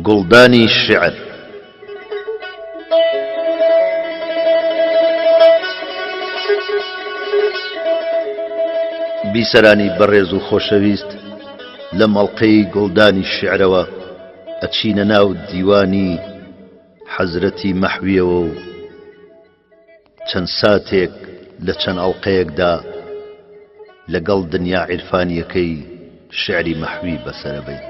گڵدانی الشعر بیسەرانی بەڕێز و خۆشەویست لە مەڵقەی گڵدانی الشعرەوە ئەچینە ناو دیوانی حەزرەتی مەحویەوە و چەند ساتێک لە چەند ئەڵقەیەکدا لەگەڵ دنیا عیرفانیەکەی شعری مەحوی بەسەرەبەین.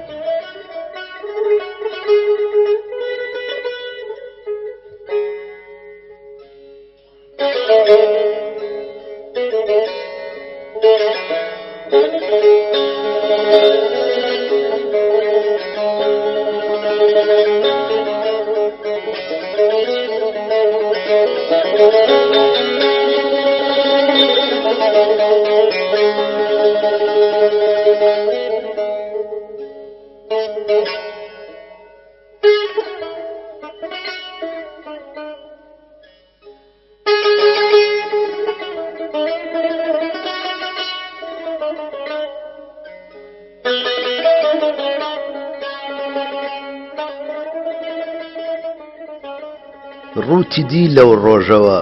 ڕووتی دی لەو ڕۆژەوە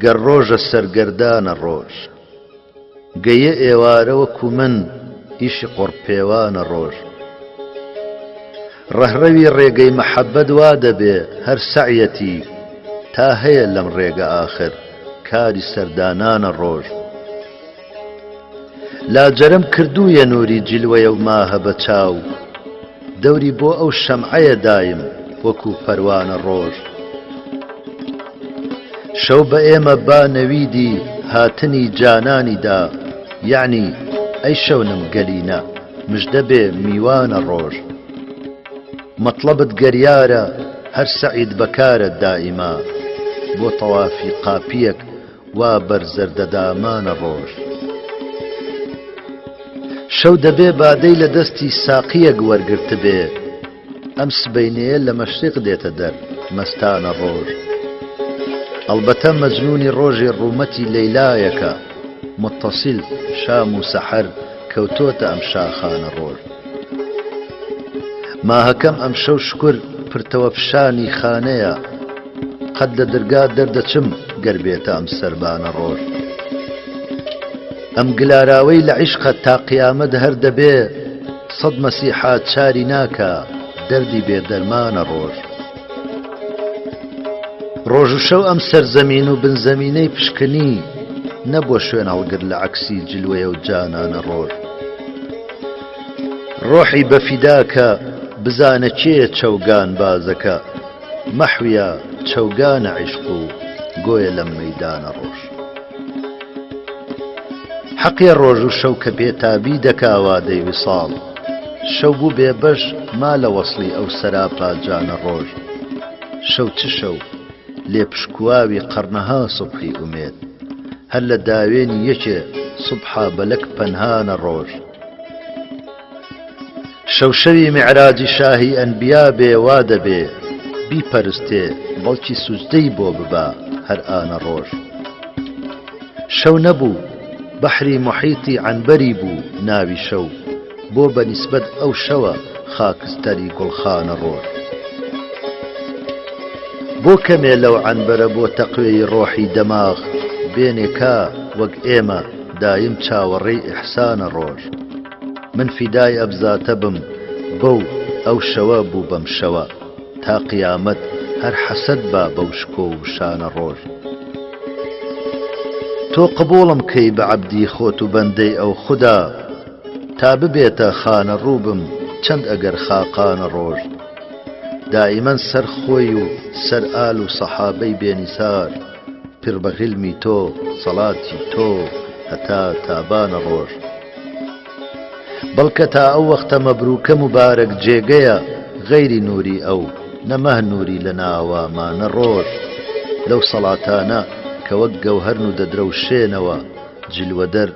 گەر ڕۆژە سەرگەردانە ڕۆژ گەیە ئێوارە وەکو من ئیشی قوڕپێوانە ڕۆژ ڕەهڕەوی ڕێگەی مەحەبەت وا دەبێ هەر سەعیەتی تا هەیە لەم ڕێگە ئاخر کاری سەردانانە ڕۆژ لاجەرم کردوویە نووری جیلوەیە و ماهە بە چاو دەوری بۆ ئەو شەمعەیە دایم وەکو پەروانە ڕۆژ شەو بە ئێمە با نەویدی هاتنی جانانیدا یعنی ئەی شەونم گەلینە مژدە بێ میوانە ڕۆژ مەطلبت گەریارە هەر سەعید بەکارە دائیما بۆ تەوافی قاپیەک وا بەرزەردەدامانە ڕۆژ شەو دەبێ بادەی لە دەستی ساقیەک وەرگرت بێ ئەم سبەینەیە لە مەشریق دێتە دەر مەستانە ڕۆژ ئەڵبەتە مەجنونی ڕۆژی ڕوومەتی لەیلایەکە متصل شام و سەحەر کەوتۆتە ئەم شاخانە ڕۆژ ماهەکەم ئەم شەو شکر پرتەوە پیشانی خانەیە قەت لە دەرگا دەردەچم گەر بێتە ئەم سەربانە ڕۆژ ئەم گلاراوەی لە عیشقە تا قیامەت هەر دەبێ سەد مەسیحات چاری ناکە دەردی بێدەرمانە ڕۆژ ڕۆژ و شەو ئەم سەرزەمین و بنزەمینەی پشکنی نەبووە شوێن هەڵگر لە عەکسی جلوەیە و جانانە ڕۆژ ڕۆحی بەفیداکە بزانە کێیە چەوگان بازەکە مەحویە چەوگانە عیشق و گۆیە لەم مەیدانە ڕۆژ حەقێ ڕۆژ و شەو کە بێتابی دەکا وادەی ویساڵ شەو بوو بێبەش ما لە وەسڵی ئەو سەراپا جانە ڕۆژ شەو چ شەو لێپشکواوی قەرنەها سوبحی ئومێد هەر لە داوێنی یەکێ سوبحا بەلەک پەنهانە ڕۆژ شەو شەوی میعراجی شاهی ئەنبیا بێ وا دەبێ بیپەرستێ بەڵکی سوزدەی بۆ ببا هەر ئانە ڕۆژ شەو نەبوو بەحری محیتی عنبەری بوو ناوی شەو بۆ بەنیسبەت ئەو شەوە خاکستەری گوڵخانە ڕۆژ بۆ کەمێ لەو عنبەرە بۆ تەقوێی ڕۆحی دەماغ بێنێکا وەک ئێمە دایم چاوەڕێی ئیحسانە ڕۆژ من فیدای ئەبزاتە بم بەو ئەو شەوە بوو بەم شەوە تا قیامەت هەر حەسەد با بەو شکۆ و شانە ڕۆژ تۆ قبوڵم کەی بە عەبدی خۆت و بەندەی ئەو خودا تا ببێتە خانە ڕووبم چەند ئەگەر خاقانە ڕۆژ دائیمەن سەر خۆی و سەر ئال و سەحابەی بێنیسار پڕ بە غیلمی تۆ سەڵاتی تۆ هەتا تابانە ڕۆژ بەڵکە تا ئەو وەختە مەبرووکە مبارەک جێگەیە غەیری نووری ئەو نەمەه نووری لە ناوامانە ڕۆژ لەو سەڵاتانە کە وەک گەوهەرن و دەدرەوشێنەوە جلوەدەر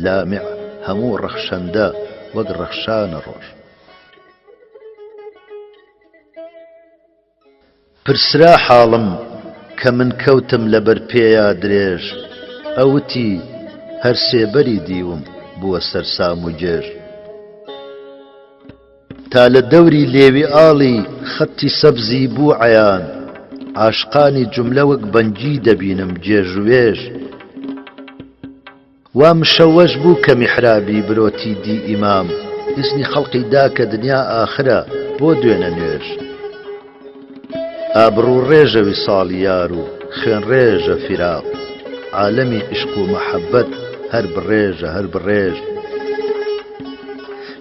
لامع هەموو ڕەخشەندە وەک ڕەخشانە ڕۆژ. پرسرا حاڵم کە من کەوتم لەبەر پێیا درێژ، ئەوتی هەر سێبەری دیوم بووە سەرسام و گێژ. تا لە دەوری لێوی ئاڵی خەتی سەبزی بوو عەیان، عاشقانی جوملە وەک بەنگی دەبینم جێژوێژ. وا مشەوەش بوو کە میحرابی برۆتی دی ئیمام، ئیزنی خەڵقی دا کە دنیا ئاخرە بۆ دوێنە نوێژ. ئابڕوو ڕێژە ویساڵی یار و خوێن ڕێژە فیراق، عالەمی عشق و مەحەبەت هەر بڕێژە هەر بڕێژ.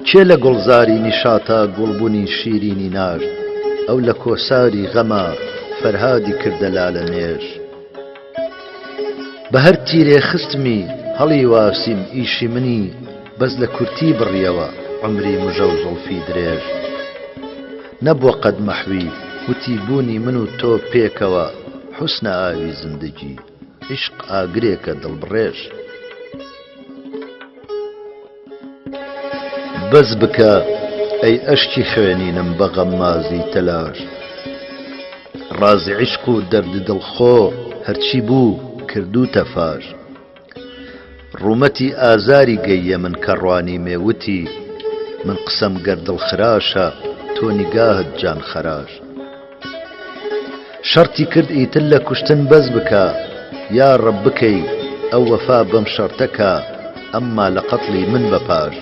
چێ لە گوڵزاری نیشاتە گوڵبوونی شیرینی ناژ، ئەو لە کۆساری غەمە فەرهادی کردە لالە نێژ. بە هەر تیرێ خستمی هەڵی واسیم ئیشی منی، بەس لە کورتی بڕیەوە عمری مژە و زوڵفی درێژ. نەبووە قەد مەحوی وتی بوونی من و تۆ پێکەوە، حوسنە ئاوی زندگی عشق ئاگرێکە دڵبڕێژ. بەس بکە ئەی ئەشکی خوێنینم بە غەمازی تەلاش، ڕازی عشق و دەردی دڵخۆ هەرچی بوو کردووتە فاش. ڕوومەتی ئازاری گەیە من کەڕوانی مێوتی، من قسەم گەر دڵخراشە تۆ نیگاهت جان خەراش. شەرتی کرد ئیتر لە کوشتن بەس بکە، یا ڕەب بکەی ئەو وەفا بەم شەرتەکە، ئەمما لە قەتڵی من بەپاش.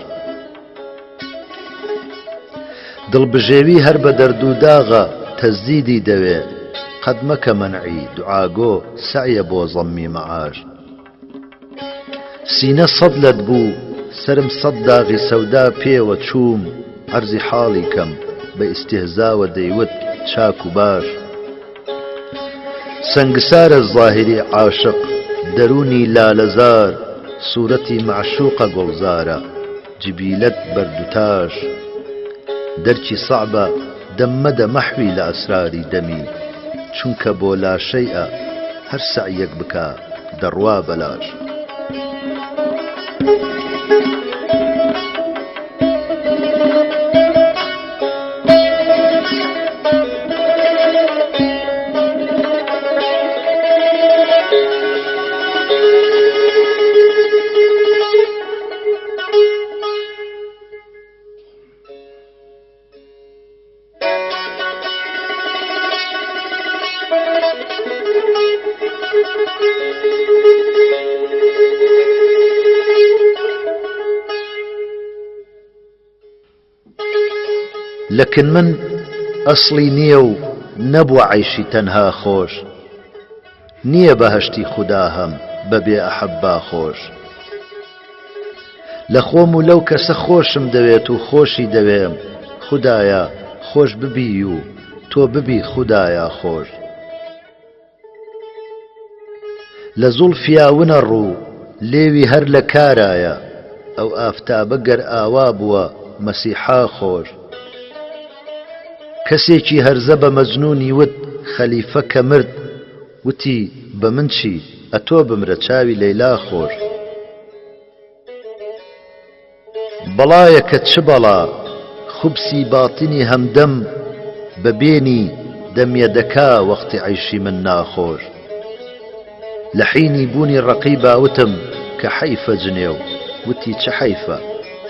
دڵبژێوی هەر بە دەرد و داغە تەزدیدی دەوێ، قەد مەکە مەنعی دوعاگۆ سەعیە بۆ زەممی مەعاش. سینە سەد لەت بوو سرم سەد داغی سەودا پێوە چووم، عەرزی حاڵی کەم بە ئیستیهزاوە دەیوت چاک و باش. سەنگسارە زاهری عاشق دەرونی لالەزار، سوورەتی معشوقە گوڵزارە جبیلەت بەردوتاش. دەرکی سەعبە دەممەدە مەحوی لە ئەسراری دەمی، چونکە بۆ لاشەیئە هەر سەعیەک بکە دەڕوا بەلاش. لكن من ئەسڵی نییە و نەبووە عەیشی تەنها خۆش، نییە بەهەشتی خودا هەم بەبێ ئەحەبا خۆش. لە خۆم و لەو کەسە خۆشم دەوێت و خۆشی دەوێم، خودایە خۆش ببی و تۆ ببی خودایە خۆش. لە زوڵفیا ونە ڕوو لێوی هەر لە کارایە، ئەو ئافتابە گەر ئاوا بووە مەسیحا خۆش. کەسێکی هەرزە بە مەجنوونی وت خەلیفە کە مرد، وتی بە من چی ئەتۆ بمرە چاوی لەیلا خۆش. بەڵایەکە چ بەڵا خوبسی باتنی هەمدەم، بە بێنی دەمیە دەکا وەختی عەیشی من ناخۆش. لە حینی بوونی ڕەقی باوتم کە حەیفە جنێو، وتی چه حەیفە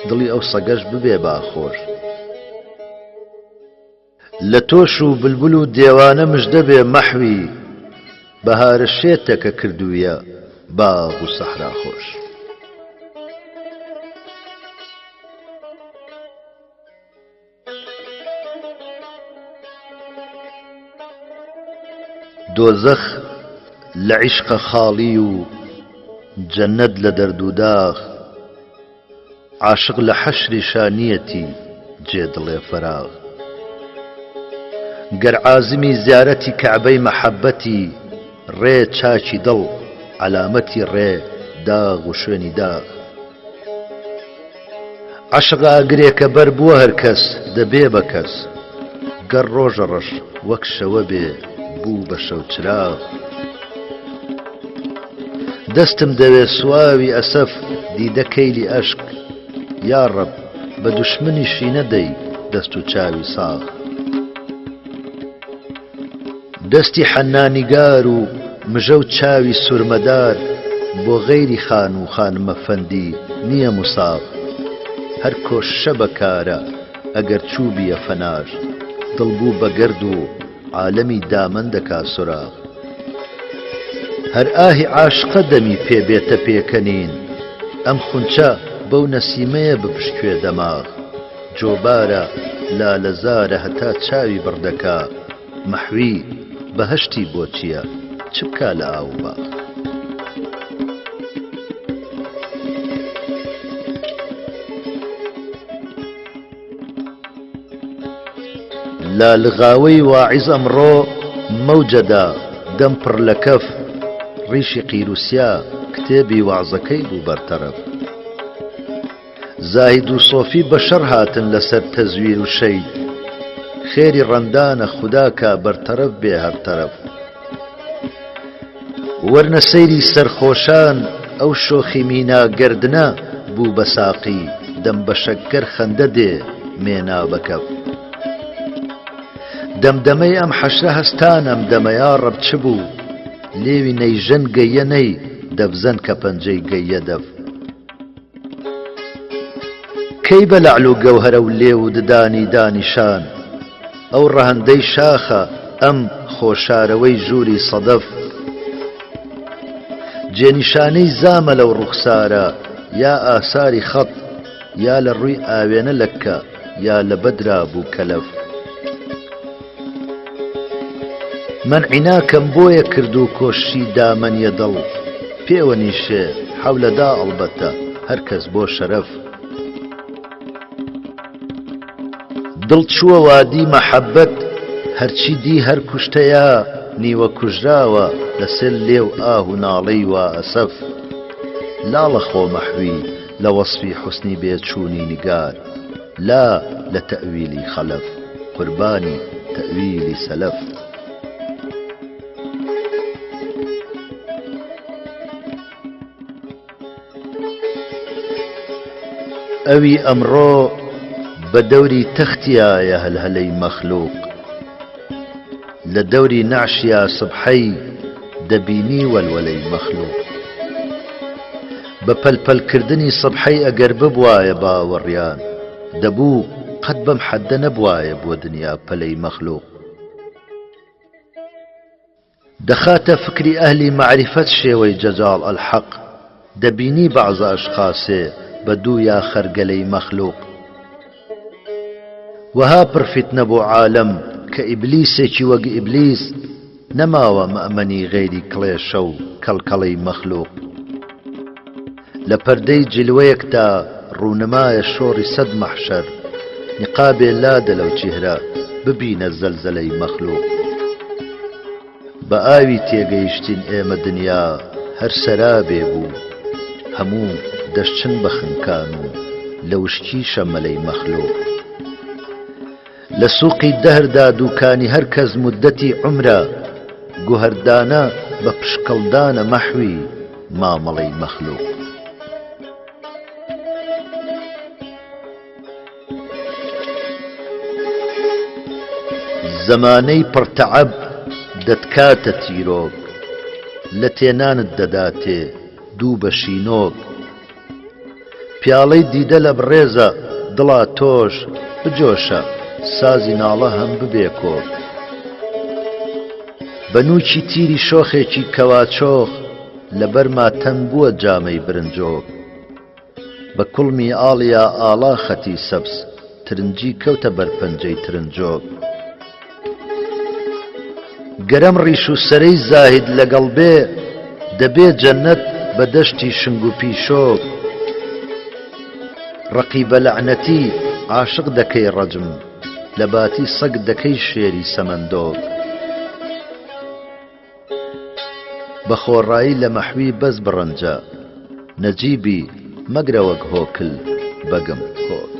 دڵی ئەو سەگەش ببێ باخۆش. لە تۆش و بلبل و دێوانە مژدە بێ مەحوی، بەهارە شێتەکە کردوویە باغ و سەحرا خۆش. دۆزەخ لە عیشقە خاڵی و جەنەت لە دەرد و داغ، عاشق لە حەشری شانیەتی جێ دڵێ فەراغ. گەر عازمی زیارەتی کەعبەی مەحەبەتی، ڕێ چاکی دڵ عەلامەتی ڕێ داغ و شوێنی داغ. عەشق ئاگرێکە بەر بووە هەر کەس دەبێ بە کەس، گەڕ ڕۆژە ڕەش وەک شەوە بێ بوو بە شەو چراغ دەستم دەوێ سواوی ئەسەف دیدە کەیلی ئەشک یا ڕەب بە دوشمنیشی نەدەی دەست و چاوی ساغ دەستی حەنانیگار و مژە و چاوی سورمەدار بۆ غەیری خان و خانمە فەندی نییە موساغ هەر کۆششە بەکارە ئەگەر چووبیە فەناش دڵبوو بە گەرد و عالەمی دامەن دەکا سوراغ هەر ئاهی عاشقە دەمی پێبێتە پێکەنین ئەم خونچە بەو نەسیمەیە بپشکوێ دەماغ جۆبارە لالەزارە هەتا چاوی بڕدەکا مەحوی بەهەشتی بۆ چییە چ بکا لە ئاو باغ لالغاوەی واعیز ئەمڕۆ مەوجەدا دەم پڕ لە کەف ڕیشی قیروسیا کتێبی وعزەکەی بوو بەرتەرەف زاهید و سۆفی بە شەڕ هاتن لەسەر تەزویر و شەید خێری ڕەندانە خودا کا بەرتەرەف بێ هەر تەرەف وەرنە سەیری سەرخۆشان ئەو شۆخی میناگەردنە بوو بە ساقی دەم بە شەکەر خەندە دێ مێنا بەکەف دەمدەمەی ئەم حەشرە هەستانەم دەمەیا ڕەب چ بوو لێوی نەیژەن گەیە نەی دەبزەن کە پەنجەی گەیە دەف کەی بە لەعل و گەوهەرە و لێو و ددانی دانیشان ئەو ڕەهەندەی شاخە ئەم خۆشارەوەی ژووری سەدەف جێنیشانەی زامە لەو ڕوخسارە یا ئاساری خەت یا لە ڕووی ئاوێنە لەکە یا لە بەدرا بوو کەلەف من عیناکەم بۆیە کرد و کۆشی دامەنیە دڵ پێوە نیشێ حەولەدا ئەڵبەتە هەرکەس بۆ شەرەف دڵ چووە وادی مەحەبەت هەرچی دی هەر کوشتەیە نیوە کوژراوە لەسەر لێو ئاه و ناڵەی وا ئەسەف لاڵە خۆ مەحوی لە وەسفی حوسنی بێچوونی نیگار لا لە تەئویلی خەلەف قوربانی تەئویلی سەلەف ئەوی ئەمڕۆ بە دەوری تەختیایە هەلهەلەی مەخلوق لە دەوری نەعشیا سبحەی دەبینی وەلوەلەی مەخلوق بە پەلپەلکردنی سبحەی ئەگەر ببوایە باوەڕیان دەبوو قەت بەم حەددە نەبوایە بۆ دنیا پەلەی مەخلوق دەخاتە فکری ئەهلی مەعریفەت شێوەی جەجاڵ ئەلحەق دەبینی بەعزە ئەشخاسێ بە دوو یا خەرگەلەی مەخلوق وها پڕفیتنە بۆ عالەم کە ئیبلیسێکی وەک ئیبلیس نەماوە مەئمەنی غەیری کڵێشە و کەڵکەڵەی مەخلوق لە پەردەی جلوەیەکدا ڕوونمایە شۆڕی سەد مەحشەر نیقابێ لادە لەو چیهرە ببینە زەلزەلەی مەخلوق بە ئاوی تێگەیشتین ئێمە دنیا هەر سەرابێ بوو هەموو دەشچن بە خنکان و لە وشکی شەمەلەی مەخلوق لە سووقی دەهردا دووکانی هەر کەس مودەتی عومرە گوهەردانە بە پشکەڵدانە مەحوی مامەڵەی مەخلوق زەمانەی پڕتەعەب دەتکاتە تیرۆک لە تێنانت دەداتێ دوو بە شینۆک پیاڵەی دیدە لە بڕێزە دڵا تۆش بجۆشە سازی ناڵە هەم ببێ کۆک بەنووکی تیری شۆخێکی کەواچۆخ لەبەر ماتەم بووە جامەی برنجۆک بە کوڵمی ئاڵیا ئاڵا خەتی سەبز ترنجی کەوتە بەرپەنجەی ترنجۆک گەرەم ڕیش و سەرەی زاهید لەگەڵ بێ دەبێ جەننەت بە دەشتی شنگ و پیشۆک ڕەقیبە لەعنەتی عاشق دەکەی ڕەجم لە باتی سەگ دەکەی شێری سەمەندۆک بە خۆڕایی لە مەحوی بەس بڕەنجە نەجیبی مەگرە وەک هۆکل بەگم هۆک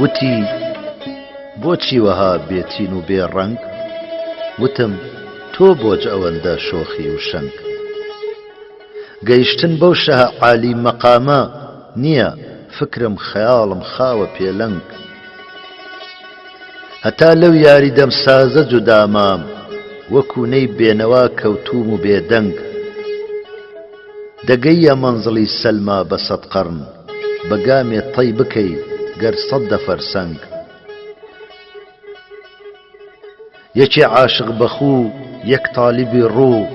وتی بۆچی وەها بێتین و بێڕەنگ وتم تۆ بۆج ئەوەندە شۆخی و شەنگ گەیشتن بەو شەهە عالی مەقامە نییە فکرم خەیاڵم خاوە پێلەنگ هەتا لەو یاری دەمسازە جودامام وەکوونەی بێنەوا کەوتوم و بێدەنگ دەگەیە مەنزڵی سەلما بە سەد قەرن بەگامێ تەی بکەی گەر سەد دەفەرسەنگ یەکێ عاشق بەخوو یەک تالیبی ڕوو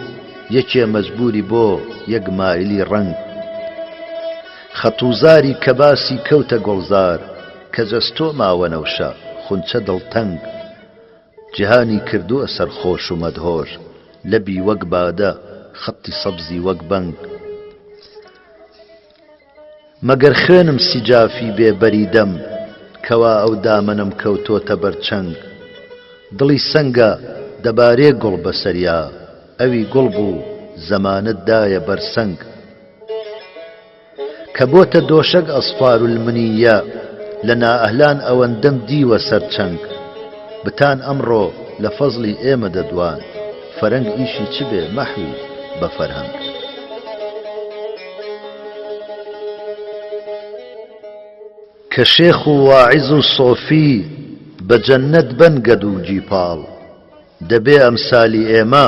یەکێ مەجبوری بۆ یەک مایلی ڕەنگ خەتوزاری کە باسی کەوتە گۆڵزار کە جەستۆ ماوە نەوشە خونچە دڵتەنگ جیهانی کردووە سەرخۆش و مەدهۆش لەبی وەک بادە خەتی سەبزی وەک بەنگ مەگەر خوێنم سیجافی بێ بەریدەم کەوا ئەو دامەنم کەوتۆتە بەرچەنگ دڵی سەنگە دەبارێ گوڵ بەسەریا ئەوی گوڵ بوو زەمانت دایە بەرسەنگ کە بۆتە دۆشەک ئەسفار المنیە لە نائەهلان ئەوەندەم دیوە سەرچەنگ بتان ئەمڕۆ لە فەزڵی ئێمە دەدوان فەرەنگ ئیشی چ بێ مەحوی بە فەرهەنگ کە شێخ و واعیز و سۆفی بە جەننەت بەن گەد و جیپاڵ دەبێ ئەمسالی ئێمە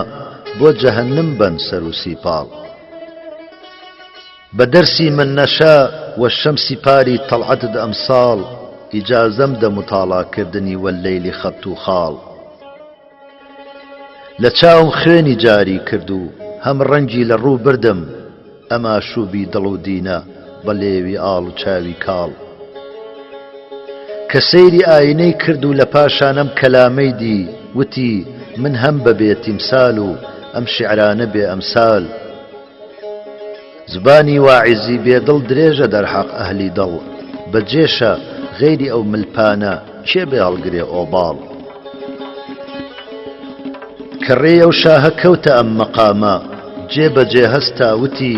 بۆ جەهەنم بەن سەر و سیپاڵ بە دەرسی من نەشا وە شەمسی پاری تەڵعەتت ئەمساڵ ئیجازەم دە متاڵاکردنی وەللەیلی خەت و خاڵ لە چاوم خوێنی جاری کرد و هەم ڕەنگی لە ڕوو بردم ئەما شووبی دڵ و دینە بە لێوی ئاڵ و چاوی کاڵ کە سەیری ئاینەی کرد و لە پاشانەم کەلامەی دی وتی من هەم بەبێ تیمسال و ئەم شیعرانە بێ ئەمسال زبانی واعیزی بێدڵ درێژە دەرحەق ئەهلی دڵ بەجێشە غەیری ئەو ملپانە کێ بێ هەڵگرێ ئۆباڵ کە ڕێ ئەو شاهە کەوتە ئەم مەقامە جێبەجێ هەستا وتی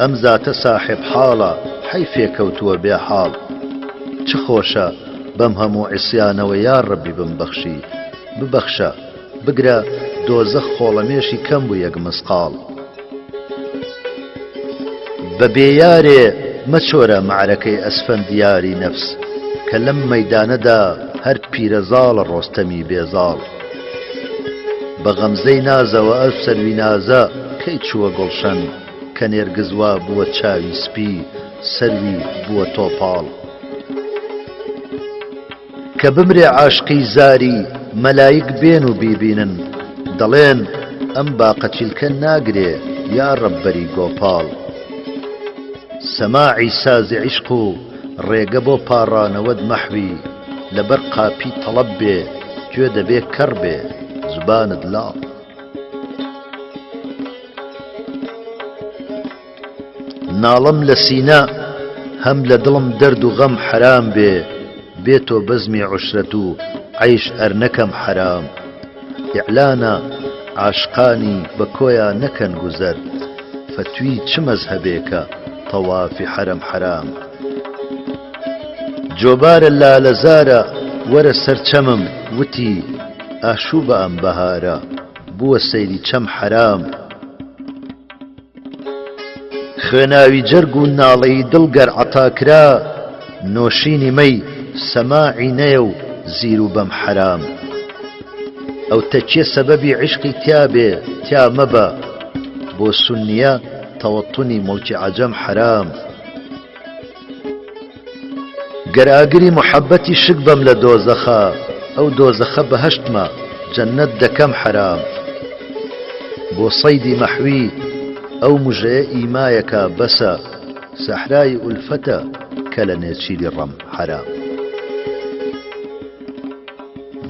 ئەم زاتە ساحب حاڵە حەیفێ کەوتووە بێ حاڵ چ خۆشە بەم هەموو عیسیانەوە یا ڕەبی بمبەخشی ببەخشە بگرە دۆزەخ خۆڵەمێشی کەم بوو یەک مسقاڵ بە بێیارێ مەچۆرە معرەکەی ئەسفەندیاری نەفس کە لەم مەیدانەدا هەر پیرەزاڵە ڕۆستەمی بێزاڵ بە غەمزەی نازەوە ئەو سەروی نازە کەی چووە گڵشەن کە نێرگزوا بووە چاوی سپی سەروی بووە تۆپاڵ کە بمرێ عاشقی زاری مەلایک بێن و بیبینن دەڵێن ئەم باقەچیلکە ناگرێ یا ڕەببەری گۆپاڵ سەماعی سازی عیشق و ڕێگە بۆ پاڕانەوەت مەحوی لەبەر قاپی تەڵەب بێ گوێ دەبێ کەڕ بێ زبانت لاڵ ناڵم لە سینە هەم لە دڵم دەرد و غەم حرام بێ بێتۆ بەزمی عوشرەت و عەیش ئەرنەکەم حرام ئیعلانە عاشقانی بە کۆیان نەکەن گوزەر فتوی چ مەزهەبێکە تەوافی حرم حرام جۆبارە لالەزارە وەرە سەرچەمم وتی ئاشوو بە ئەم بەهارە بووە سەیری چەم حرام خوێناوی جەرگ و ناڵەی دڵ گەر عەتاکرا نۆشینی مەی سەماعی نەیە و زیر و بەم حرام ئەو تەکیە سەبەبی عیشقی تیا بێ تیا مەبە بۆ سونیە تەوەتونی موڵکی عەجەم حرام گەر ئاگری محەبەتی شک بەم لە دۆزەخە ئەو دۆزەخە بەهەشتمە جەننەت دەکەم حرام بۆ سەیدی مەحوی ئەو مژەیە ئیمایەکە بەسە سەحرای ئولفەتە کە لە نێچیری ڕەم حرام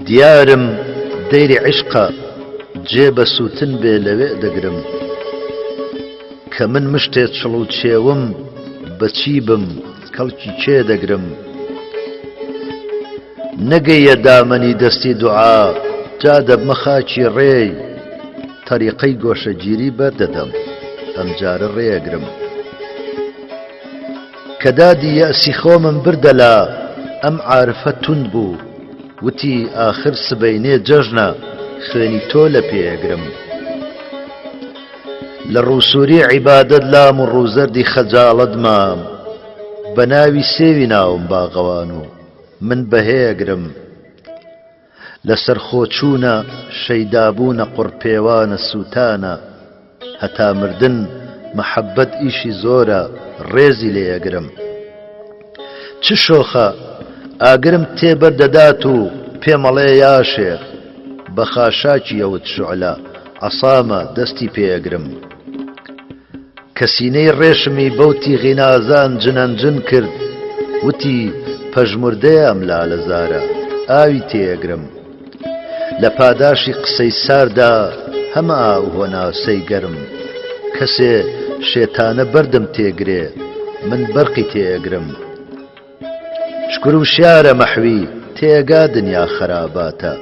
دیارم دەیری عیشقە جێ بە سووتن بێ لەوێ دەگرم کە من مشتێ چڵ و چێوم بەچی بم کەڵکی چێ دەگرم نەگەیە دامەنی دەستی دوعا جا دەبمە خاکی ڕێی تەریقەی گۆشەگیری بەردەدەم ئەم جارە ڕێەگرم کە دادی یەسی خۆمم بردەلا ئەم عارفە تون بوو وتی ئاخر سبەینێ جەژنە خوێنی تۆ لە پێگرم لە ڕووسوری عیبادەت لام و ڕووزەردی خەجاڵەت مام بە ناوی سێوی ناوم باغەوان و من بەهێگرم لەسەر خۆچوونە شەیدابوونە قوڕپێوانە سووتانە هەتا مردن مەحەبەت ئیشی زۆرە ڕێزی لێیەگرم چ شۆخە ئاگرم تێبەردەدات و پێمەڵێ یا شێخ بە خاشاکی ئەوت شوعلە عەسامە دەستی پێیەگرم کە سینەی ڕێشمی بەوتی غینازان جنەنجن کرد وتی پەژموردەیە ئەم لالەزارە ئاوی تێیەگرم لە پاداشی قسەی ساردا هەمە ئاو هۆناسەی گەرم کەسێ شێتانە بەردم تێگرێ من بەرقی تێیەگرم شکر و شیارە مەحوی تێگا دنیا خراباتە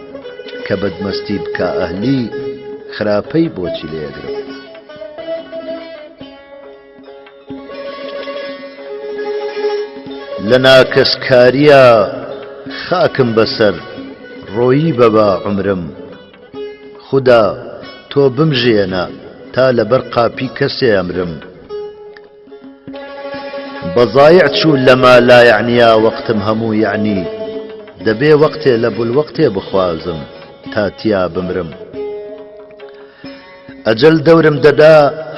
کە بەدمەستی بکە ئەهلی خراپەی بۆچی لێگرم لە ناکەسکاریە خاکم بەسەر ڕۆیی بەبا عمرم خودا تۆ بمژێنە تا لەبەر قاپی کەسێ ئەمرم بەزایع چوو لەما لا یعنیا وەقتم هەموو یعنی دەبێ وەقتێ لە بولوەقتێ بخوازم تا تیا بمرم ئەجەل دەورم دەدا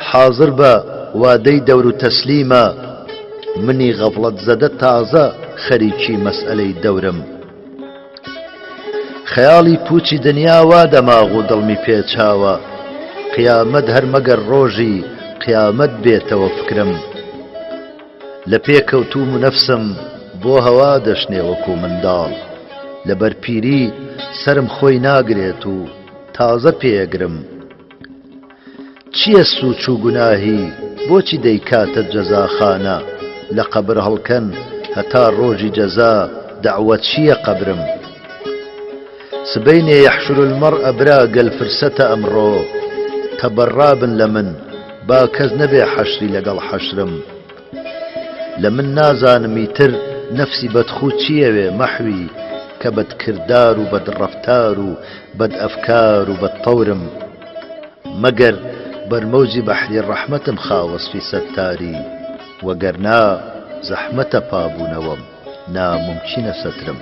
حازر بە وادەی دەور و تەسلیمە منی غەفڵەت زەدە تازە خەریکی مەسئلەی دەورم خەیاڵی پوچی دنیا وا دەماغ و دڵمی پێچاوە قیامەت هەر مەگەر ڕۆژی قیامەت بێتەوە فکرم لە پێکەوتوم و نەفسم بۆ هەوا دەشنێ وەکو منداڵ لەبەر پیری سرم خۆی ناگرێت و تازە پێگرم چییە سووچ و گوناهی بۆچی دەیکاتە جەزاخانە لە قەبر هەڵکەن هەتا ڕۆژی جەزا دەعوە چییە قەبرم سبەینێ یەحشر المەرء برا گەل فرسەتە ئەمڕۆ تەبەڕابن لە من با کەس نەبێ حەشری لەگەڵ حەشرم لە من نازانمی تر نەفسی بەدخوو چیەوێ مەحوی کە بەدکردار و بەدڕەفتار و بەدئەفکار و بەدتەورم مەگەر بەرمەوجی بەحری ڕەحمەتم خاوەسفی سەتاری وەگەرنا زەحمەتە پابوونەوەم ناممکینە سەترم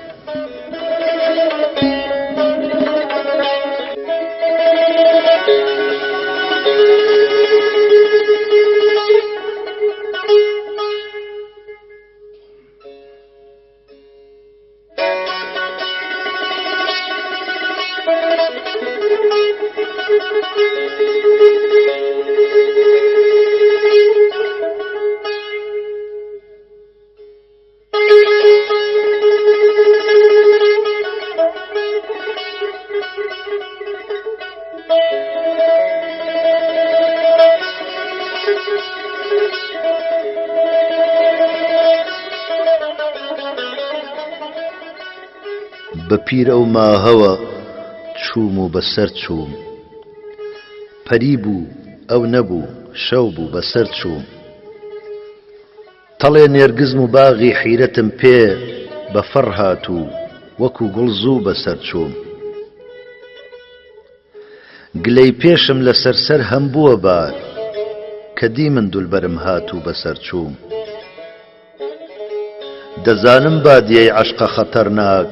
بەپیر ئەو ماهەوە چووم و بەسەر چووم پەری بوو ئەو نەبوو شەو بوو بەسەر چووم تەڵێ نێرگزم و باغی حیرەتم پێ بە فەڕ هاتوو وەکو گوڵزوو بەسەر چووم گلەی پێشم لە سەرسەر هەم بووە بار کە دی من دولبەرم هاتوو بەسەر چووم دەزانم بادیەی عەشقە خەتەرناک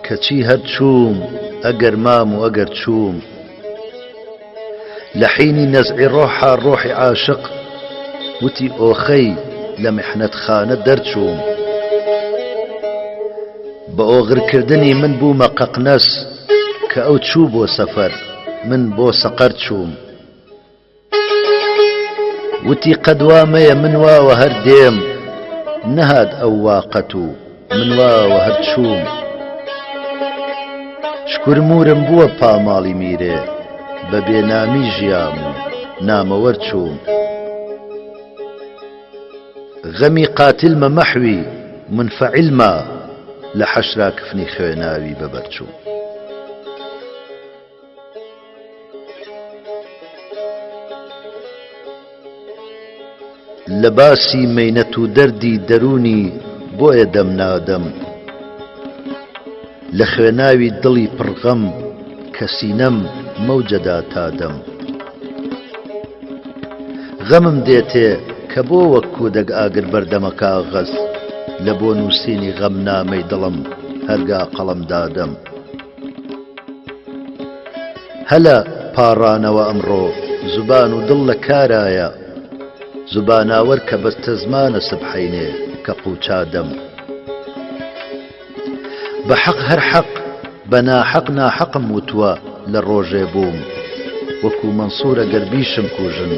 کەچی هەر چووم ئەگەر مام و ئەگەر چووم لە حینی نەزعی ڕۆحا ڕۆحی عاشق وتی ئۆخەی لە میحنەتخانە دەرچووم بە ئۆغرکردنی من بوومە قەقنەس کە ئەو چوو بۆ سەفەر من بۆ سەقەر چووم وتی قەد وامەیە من واوە هەر دێم نەهات ئەو واقەت و من واوە هەر چووم شکورمورم بووە پاماڵی میرێ بە بێنامی ژیام و نامەوەر چووم غەمی قاتلمە مەحوی منفەعیلمە لە حەشرا کفنی خوێناوی بەبەرچوو لە باسی مەینەت و دەردی دەرونی بۆیە دەم نادەم لە خوێناوی دڵی پڕغەم کە سینەم مەوجەدا تا دەم غەمم دێتێ کە بۆ وەک کودەک ئاگر بەردەمە کاغەز لە بۆ نووسینی غەمنامەی دڵم هەرگا قەڵەم دادەم هەلە پاڕانەوە ئەمڕۆ زوبان و دڵ لە کارایە زوباناوەر کە بەستە زمانە سبحەینێ کە قوچادەم بە حەق هەر حەق بە ناحەق ناحەقم وتووە لە ڕۆژێ بووم وەکو مەنسوورە گەربیشم کوژن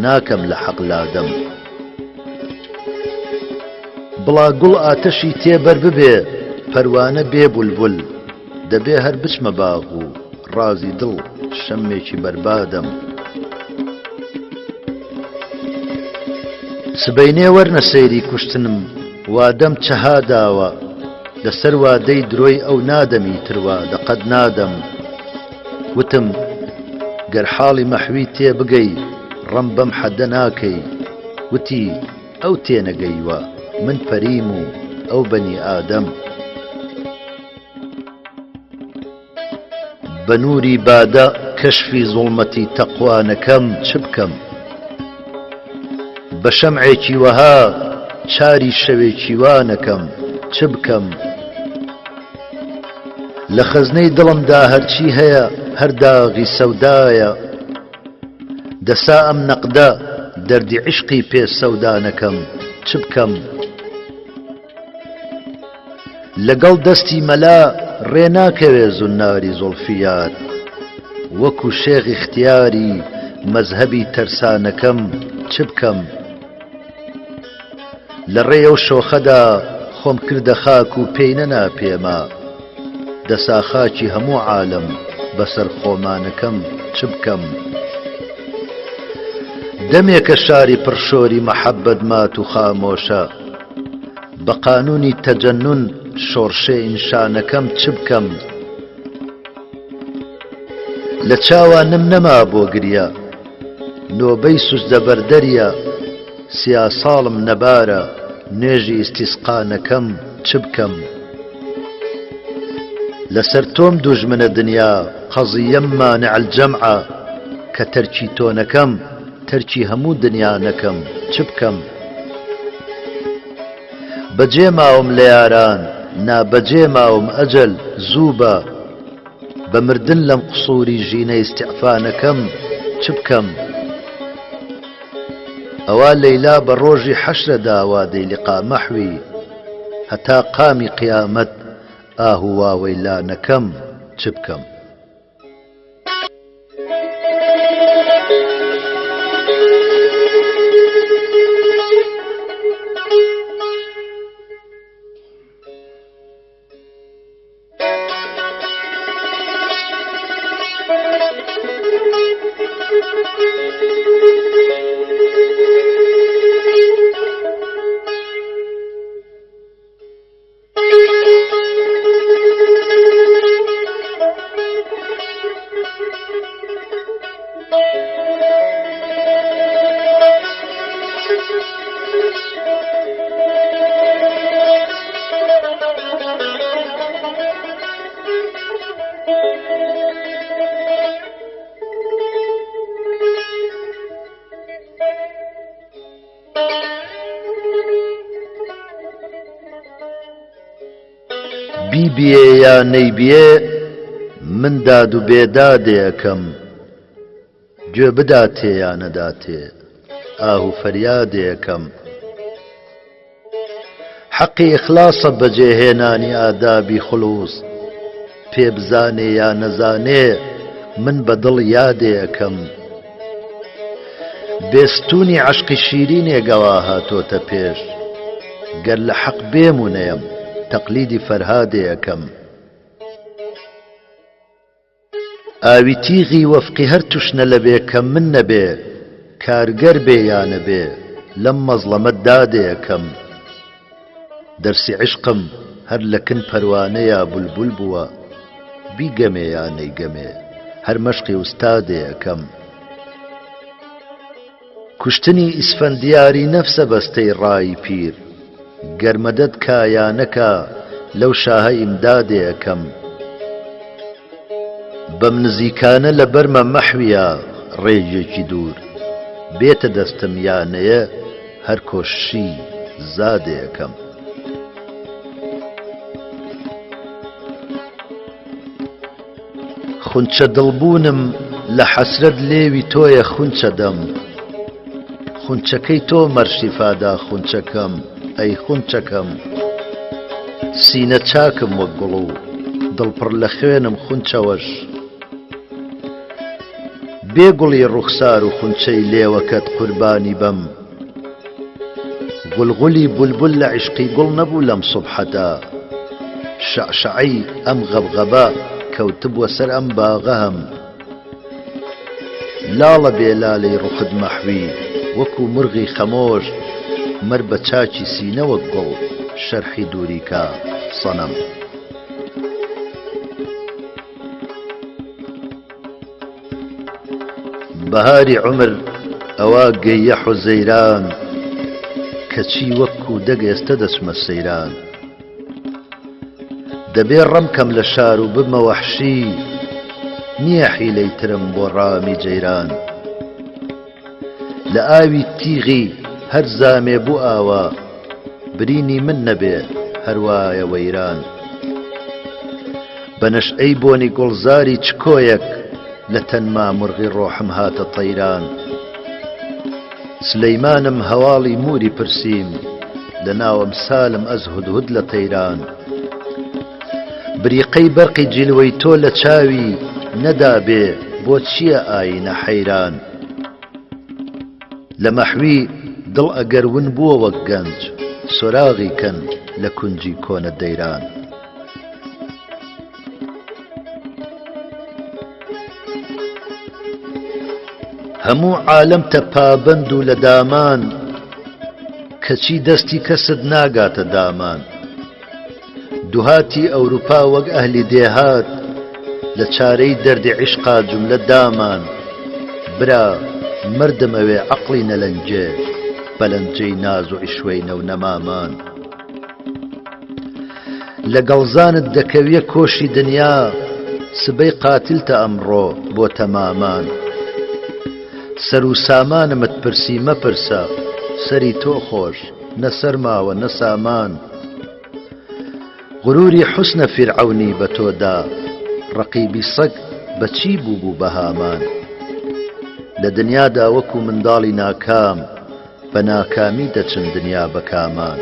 ناکەم لە حەق لادەم بڵا گوڵ ئاتەشی تێبەر ببێ پەروانە بێ بولبول دەبێ هەر بچمە باغ و ڕازی دڵ شەمێکی بەربادەم سبەینێ وەرنە سەیری کوشتنم وادەم چەها داوە لەسەر وادەی درۆی ئەو نادەمی تروا دەقەت نادەم وتم گەر حاڵی مەحوی تێ بگەی ڕەم بەم حەدە ناکەی وتی ئەو تێنەگەیوە من پەریم و ئەو بەنی ئادەم بە نووری بادە کەشفی زوڵمەتی تەقوانەکەم چ بکەم بە شەمعێکی وەها چاری شەوێکی وانەکەم چ بکەم لە خەزنەی دڵمدا هەرچی هەیە هەر داغی سەودایە دەسا ئەم نەقدە دەردی عشقی پێ سەودانەکەم چ بکەم لەگەڵ دەستی مەلا ڕێناکەوێ زوناری زوڵفیات وەکو شێخ اختیاری مەزهەبی تەرسانەکەم چ بکەم لە ڕێ و شۆخەدا خۆم کردە خاک و پێی نەنا پێما دەسا خاکی هەموو عالم بەسەر خۆمانەکەم چ بکەم دەمێکە شاری پڕشۆری مەحەبەت مات و خامۆشە بە قانونی تەجەنون شۆڕشێ ئینشانەکەم چ بکەم لە چاوانم نەما بۆ گریە نۆبەی سوزدە بەردەریە سیا ساڵم نەبارە نوێژی ئیستیسقانەکەم چ بکەم لەسەر تۆم دوژمنە دنیا قەزیەم مانع الجەمعە کە تەرکی تۆ نەکەم تەرکی هەموو دنیا نەکەم چ بکەم بەجێ ماوم لە یاران نابەجێ ماوم ئەجەل زوو بە بە مردن لەم قسووری ژینە ئیستیعفانەکەم چ بکەم ئەوا لەیلا بە ڕۆژی حەشرەدا وادەی لقا مەحوی هەتا قامی قیامەت ئاهواوەی لانەکەم چ بکەم بیبیێ یا نەیبیێ من داد و بێدادێکم گوێ بداتێ یا نەداتێ ئاهو فەریادێکم حەقی ئیخلاسە بەجێهێنانی ئادابی خولووس پێ بزانێ یا نەزانێ من بە دڵ یادێکم بێستوونی عەشقی شیرینێگەوا هاتۆتە پێش گەر لە حەق بێمونەیەم تەقلیدی فەرهادێکم ئاوی تیغی وەفقی هەر توشنە لەبێ کە من نەبێ کارگەر بێ یا نەبێ لەم مەزڵەمەت دادێکم دەرسی عشقم هەر لەکن پەروانەیە بولبول بووە بیگەمێ یا نەیگەمێ هەر مەشقی ئوستادێکم کوشتنی ئیسفەندیاری نەفسە بەستەی ڕای پیر گەرمەدەت کا یا نەکا لەو شاهە ئیمدادێ ئەکەم بەم نزیکانە لە بەرمە مەحویە ڕێژێکی دوور بێتە دەستم یانەیە هەر کۆششی زادێ ئەکەم خونچە دڵبوونم لە حەسرەت لێوی تۆیە خونچە دەم خونچەکەی تۆ مەرشیفادا خونچەکەم ئەی خونچەکەم سینە چاکم وەک گوڵ و دڵپڕ لە خوێنم خونچەوەش بێگوڵی ڕوخسار و خونچەی لێوەکەت قوربانی بەم گوڵگوڵی بولبول لە عیشقی گوڵ نەبوو لەم سوبحەدا شەعشەعەی ئەم غەبغەبە کەوتبووە سەر ئەم باغە هەم لاڵە بێلالەی ڕوخت مەحوی وەکو مرغی خەمۆش مەر بە چاکی سینە وەک گوڵ شەرحی دووریکە سەنەم بەهاری عومر ئەوا گەیە حوزەیران کەچی وەکو دەگەێستە دەچمە سەیران دەبێ ڕەمکەم لە شار و ببمە وەحشی نییە حیلەی ترم بۆ ڕامی جەیران لە ئاوی تیغی هەر زامێ بوو ئاوا برینی من نەبێ هەروایە وەیران بە نەشئەی بۆنی گوڵزاری چکۆیەک لە تەنما مرغی ڕۆحم هاتە تەیران سلەیمانم هەواڵی موری پرسیم لە ناوەم سالم ئەز هودهود لە تەیران بریقەی بەرقی جیلوەی تۆ لە چاوی نەدابێ بۆ چییە ئاینە حەیران لە مەحوی دڵ ئەگەر ون بووە وەک گەنج سۆراغی کەن لە کونجی کۆنە دەیران هەموو عالەم تە پابەند و لە دامان کەچی دەستی کەست ناگاتە دامان دوهاتی ئەوروپا وەک ئەهلی دێهات لە چارەی دەردی عیشقا جوملە دامان برا مردم ئەوێ عەقڵی نەلەنجێ بەلەنجەی ناز و عیشوەی نەو نەمامان لە گەڵزانت دەکەویە کۆشی دنیا سبەی قاتیلتە ئەمڕۆ بۆ تەمامان سەر و سامانمت پرسی مەپرسە سەری تۆ خۆش نەسەر ماوە نەسامان غروری حوسنە فیرعەونی بە تۆدا ڕەقیبی سەگ بەچی بوو بوو بە هامان لە دنیادا وەکو منداڵی ناکام بە ناکامی دەچن دنیا بە کامان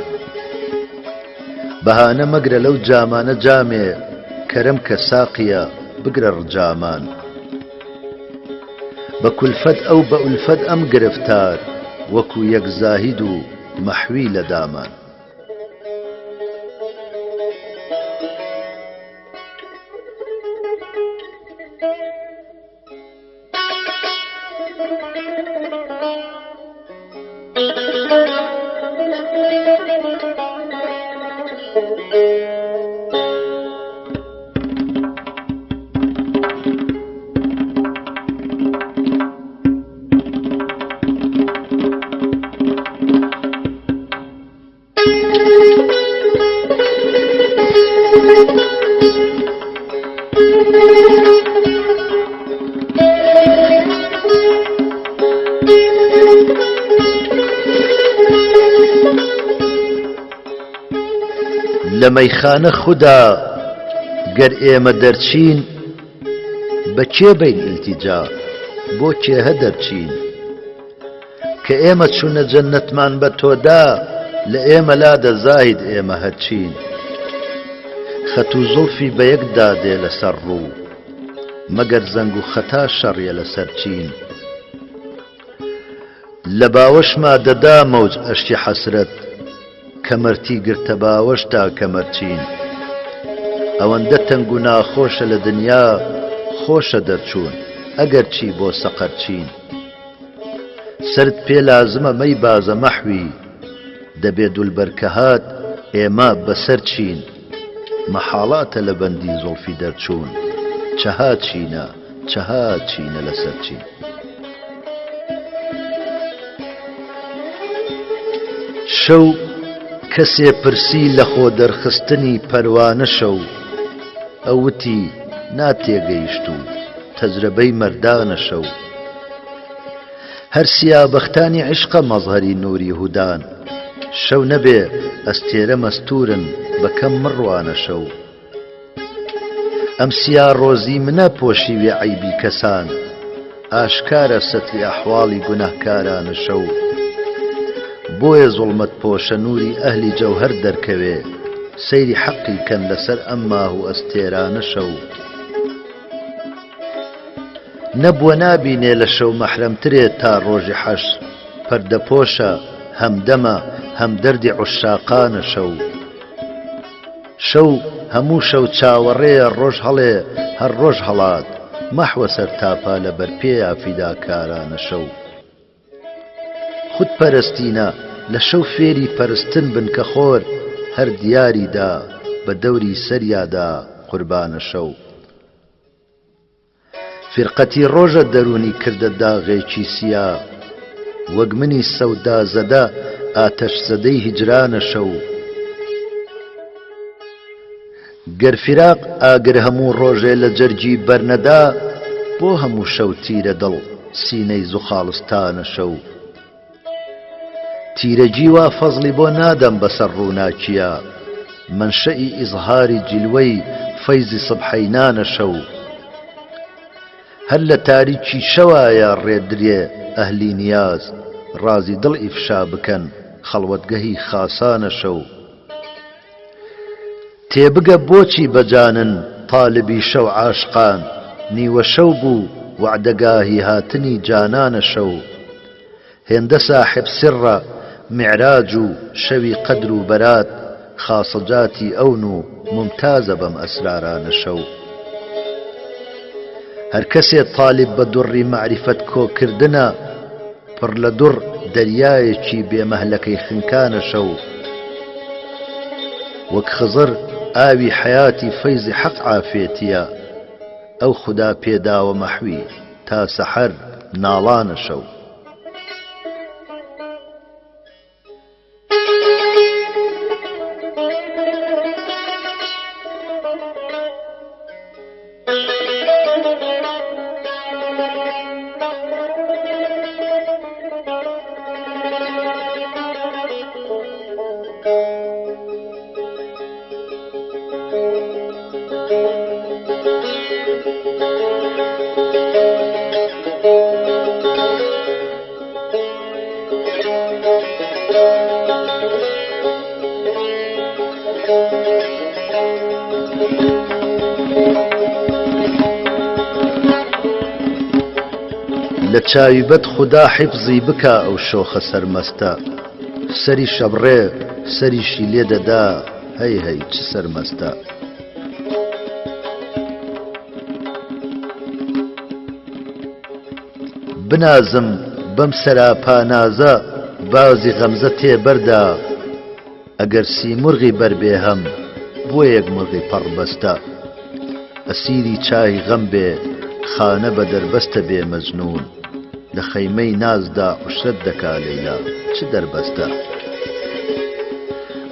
بەهانە مەگرە لەو جامانە جامێ کەرەم کە ساقیە بگرە ڕجامان بە کولفەت ئەو بە ئولفەت ئەم گرفتار وەکو یەک زاهید و مەحوی لە دامان لە مەیخانە خودا گەر ئێمە دەرچین بە کێ بین ئیلتیجا بۆ کێهە دەرچین کە ئێمە چوونە جەننەتمان بە تۆدا لە ئێمە لادە زاهید ئێمە هەرچین خەت و زوڵفی بە یەکدا دێ لەسەر ڕوو مەگەر زەنگ و خەتا شەڕیە لەسەر چین لە باوەشما دەدا مەوج ئەشتی حەسرەت کەمەرتی گرتە باوەش تا کەمەرچین ئەوەندە تەنگ و ناخۆشە لە دنیا خۆشە دەرچوون ئەگەر چی بۆ سەقەر چین سرد پێ لازمە مەی بازە مەحوی دەبێ دولبەر کە هات ئێمە بەسەر چین مەحاڵاتە لە بەندی زوڵفی دەرچوون چەها چینە چەها چینە لەسەر چین شەو کەسێ پرسی لە خۆ دەرخستنی پەروانە شەو ئەوتی ناتێگەیشت و تەجربەی مەردانە شەو هەر سیابەختانی عشقە مەزهەری نووری هودان شەو نەبێ ئەستێرە مەستورن بەکەم مڕوانە شەو ئەم سیا ڕۆزی منە پۆشیوێ عەیبی کەسان ئاشکارە سەتری ئەحواڵی گوناهکارانە شەو بۆیە زوڵمەت پۆشە نووری ئەهلی جەوهەر دەرکەوێ سەیری حەقی کەن لەسەر ئەم ماه و ئەستێرانە شەو نەبووە نابینێ لە شەو مەحرەمترێت تا ڕۆژی حەشر پەردەپۆشە هەمدەمە هەم دەردی عوشاقانە شەو شەو هەموو شەو چاوەڕێیە ڕۆژ هەڵێ هەر ڕۆژ هەڵات مەحوە سەرتاپا لە بەرپێیا فیداکارانە شەو خودپەرستینە لە شەو فێری پەرستن بن کە خۆر هەر دیاریدا بە دەوری سەریادا قوربانە شەو فرقەتی ڕۆژە دەرونی کردە داغێکی سیا وەک منی سەودا زەدە ئاتەش زەدەی هیجرانە شەو گەر فیراق ئاگر هەموو ڕۆژێ لە جەرگی بەرنەدا بۆ هەموو شەو تیرە دڵ سینەی زوخاڵستانە شەو تیرەجی وا فەزلی بۆ نادەم بەسەر ڕووناکیە منشەئی ئیزهاری جیلوەی فەیزی سبحەینانە شەو هەر لە تاریکی شەوایە ڕێدرێ ئەهلی نیاز ڕازی دڵ ئیفشا بکەن خەڵوەتگەهی خاسانە شەو تێبگە بۆچی بەجانن تاالبی شەو عاشقان نیوە شەو بوو وعدەگاهی هاتنی جانانە شەو هێندە ساحب سڕە معراج و شەوی قەدر و بەرات خاسەجاتی ئەون و ممتازە بەم ئەسرارانە شەو هەر کەسێ تاالب بە دوڕی معریفەت کۆکردنە پڕ لە دوڕ دەریایەکی بێمەهلەکەی خنکانە شەو وەک خزر ئاوی حیاتی فەیزی حەق عافێتیە ئەو خوددا پێداوە مەحوی تا سەحەر ناڵانە شەو لە چاویبەت خوددا حیفزی بکە ئەو شۆخە سەرمەستە سەری شەبڕێ سەریشی لێ دەدا هەی هەی چ سەرمەستە بنازم بەم سەراپانازە بازی غەمزە تێبەردا ئەگەر سیمرغی بەربێهەم بۆ یەک مرغی پەڕبەستە ئەسیری چای غەم بێ خانە بە دەربەستە بێ مەجنون لە خەیمەی نازدا عوشرەت دەکا لەیلا چ دەربەستە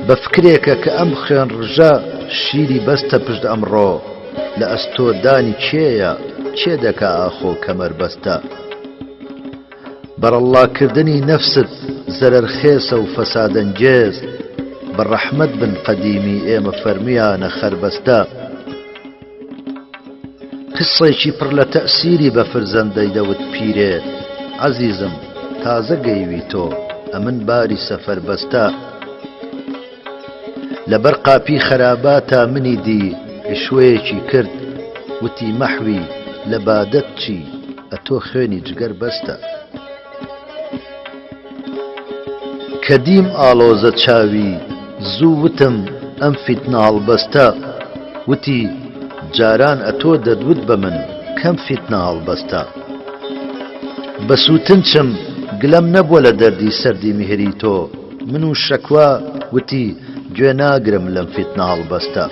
بە فکرێکە کە ئەم خوێن ڕژە شیری بەستە پشت ئەمڕۆ لە ئەستۆدانی کێیە کێ دەکا ئاخۆ کەمەربەستە بەرەڵاکردنی نەفست زەرەرخێسە و فەسادەنگێز بە ڕەحمەت بن قەدیمی ئێمە فەرمیانە خەربەستە قسێکی پڕ لە تەئسیری بە فرزەندەی دەوت پیرێ عەزیزم تازە گەیوی تۆ ئەمن باری سەفەربەستە لەبەر قاپی خەراباتە منی دی عشوەیەکی کرد وتی مەحوی لە بادەت چی ئەتۆ خوێنی جگەر بەستە کە دیم ئاڵۆزە چاوی زوو وتم ئەم فیتنە هەڵبەستە وتی جاران ئەتۆ دەدوت بە من کەم فیتنە هەڵبەستە بە سووتنچم گلەم نەبووە لە دەردی سەردی میهری تۆ من و شەکوا وتی گوێ ناگرم لەم فیتنە هەڵبەستە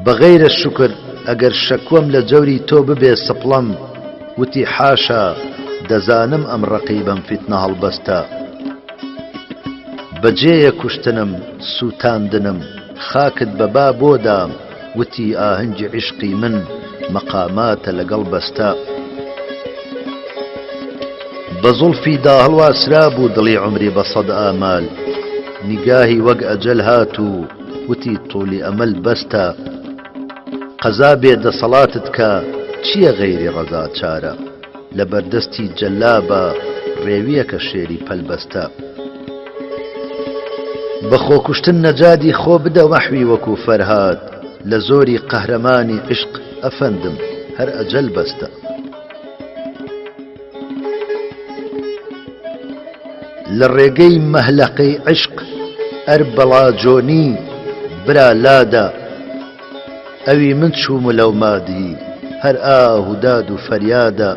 بەغەیرە شوکر ئەگەر شەکوەم لە جەوری تۆ ببێ سپڵەم وتی حاشا دەزانم ئەم ڕەقیبەم فیتنە هەڵبەستە بەجێیە کوشتنم سووتاندنم خاکت بەبا بۆدام وتی ئاهەنگی عیشقی من مەقاماتە لەگەڵ بەستا بە زوڵفی داهەڵواسرا بوو دڵی عمری بە سەد ئامال نیگاهی وەک ئەجەل هات و وتی توولی ئەمەل بەستە قەزا بێدەسەڵاتت کە چییە غەیری ڕەزا چارە لە بەردەستی جەلابە ڕێویەکە شێری پەلبەستە بە خۆکوشتن نەجادی خۆ بدە وەحوی وەکو فەرهاد لە زۆری قەهرەمانی عشق ئەفەندم هەر ئەجەل بەستە لە ڕێگەی مەهلەقەی عشق ئەر بەڵاجۆنی برا لادە ئەوی من چووم لەو مادی هەر ئاهوداد و فەریادە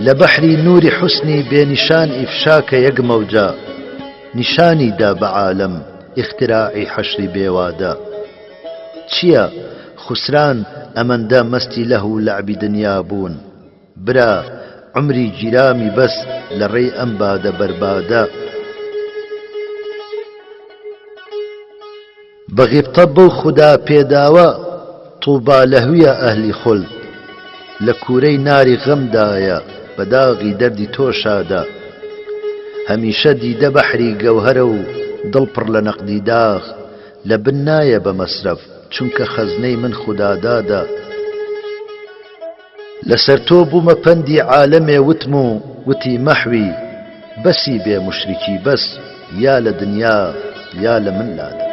لە بەحری نووری حوسنی بێنیشان ئیفشاکە یەک مەوجە نیشانی دا بە عالەم ئیختراعی حەشری بێوادە چییە خوسران ئەمەندە مەستی لەه و لەعبی دنیا بوون برا عمری گیرامی بەس لە ڕێی ئەم بادە بەربادە بە غیبتە بەو خودا پێداوە تووبا لەهویە ئەهلی خولد لە کوورەی ناری غەمدایە بە داغی دەردی تۆشادا هەمیشە دیدە بەحری گەوهرە و دڵ پڕ لە نەقدی داغ لە بن نایە بە مەسرەف چونکە خەزنەی من خودادادا لەسەر تۆ بوومە پەندی عالەمێ وتم و وتی مەحوی بەسی بێ مشریکی بەس یا لە دنیا یا لە من لادا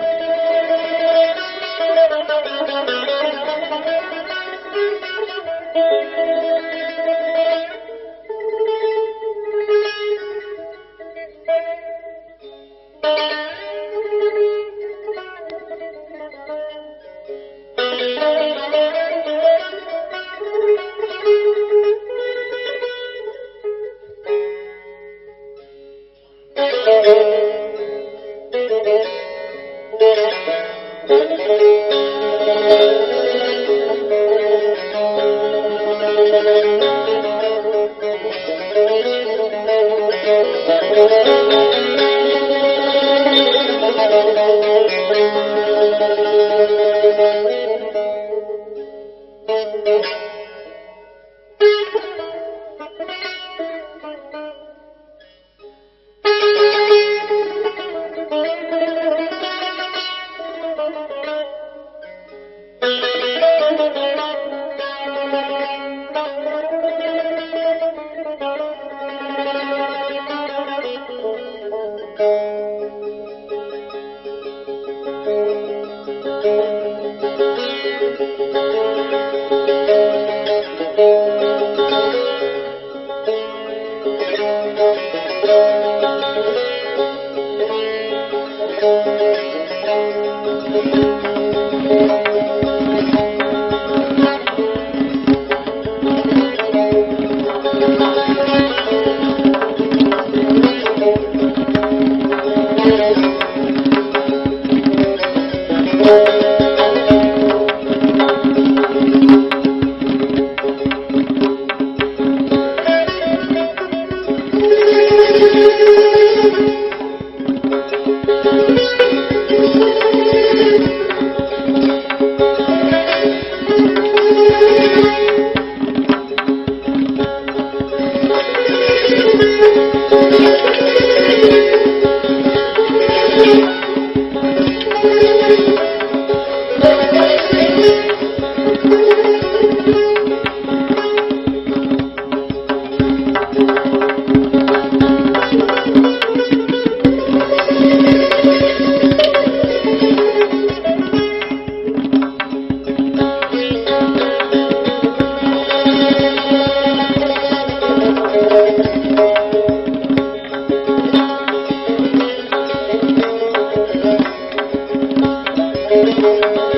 Thank you.